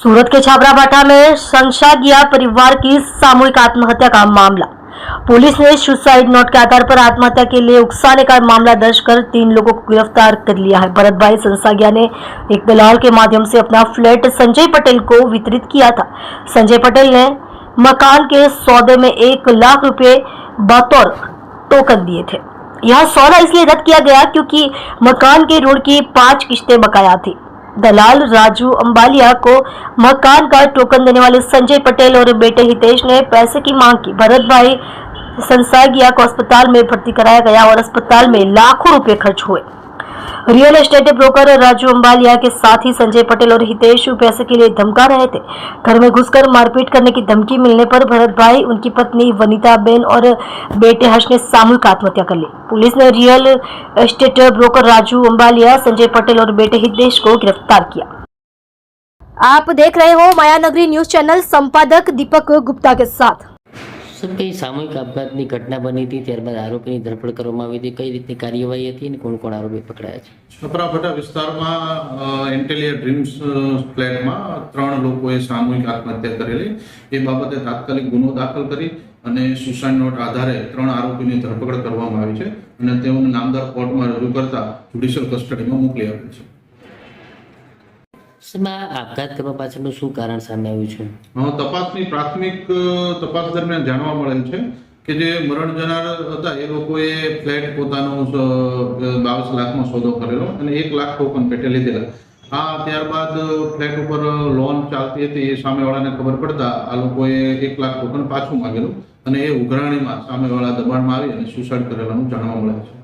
सूरत के छाबरा बाटा में संशागिया परिवार की सामूहिक आत्महत्या का मामला। पुलिस ने सुसाइड नोट के आधार पर आत्महत्या के लिए उकसाने का मामला दर्ज कर 3 लोगों को गिरफ्तार कर लिया है। भरत भाई संसागिया ने एक दलाल के माध्यम से अपना फ्लैट संजय पटेल को वितरित किया था। संजय पटेल ने मकान के सौदे में 1 लाख रुपए बतौर टोकन दिए थे। यह सौदा इसलिए रद्द किया गया क्योंकि मकान के ऋण की 5 किस्तें बकाया थी। दलाल राजू अंबालिया को मकान का टोकन देने वाले संजय पटेल और बेटे हितेश ने पैसे की मांग की। भरत भाई संसागिया को अस्पताल में भर्ती कराया गया और अस्पताल में लाखों रुपए खर्च हुए। रियल एस्टेट ब्रोकर राजू अंबालिया के साथ ही संजय पटेल और हितेश पैसे के लिए धमका रहे थे। घर में घुसकर मारपीट करने की धमकी मिलने पर भरत भाई, उनकी पत्नी वनिता बेन और बेटे हर्ष ने सामूहिक आत्महत्या कर ली। पुलिस ने real estate broker Raju Ambaliya, Sanjay Patel और बेटे हितेश को गिरफ्तार किया। आप देख रहे हो माया नगरी न्यूज चैनल, संपादक दीपक गुप्ता के साथ। સર કઈ સામૂહિક આપઘાતની ઘટના બની હતી, ત્યારબાદ આરોપીની ધરપકડ કરવામાં આવી હતી, કઈ રીતની કાર્યવાહી હતી અને કોણ કોણ આરોપી પકડાયા છે? છપરા ભટ્ટા વિસ્તારમાં એન્ટેલિયા ડ્રીમ્સ ફ્લેટમાં 3 લોકોએ સામૂહિક આત્મહત્યા કરેલી એ બાબતે તાત્કાલિક ગુનો દાખલ કરી અને સુસાઇડ નોટ આધારે 3 આરોપીની ધરપકડ કરવામાં આવી છે અને તેઓને નામદાર કોર્ટમાં રજૂ કરતા જ્યુડિશિયલ કસ્ટડીમાં મોકલી આપેલ છે। આપઘાત કરવા પાછળનું શું કારણ સામે આવ્યું છે? તપાસની પ્રાથમિક તપાસ દરમિયાન જાણવા મળેલ છે કે જે મરણ જનાર હતા એ લોકોએ ફ્લેટ પોતાનો 22 લાખમાં સોદો કરેલો અને 1 લાખ ટોકન પેટે લીધેલા। ત્યારબાદ ફ્લેટ ઉપર લોન ચાલતી હતી એ સામેવાળાને ખબર પડતા આ લોકોએ 1 લાખ ટોકન પાછું માંગેલું અને એ ઉઘરાણીમાં સામેવાળા દબાણમાં આવી અને સુસાઇડ કરેલાનું જાણવા મળે છે।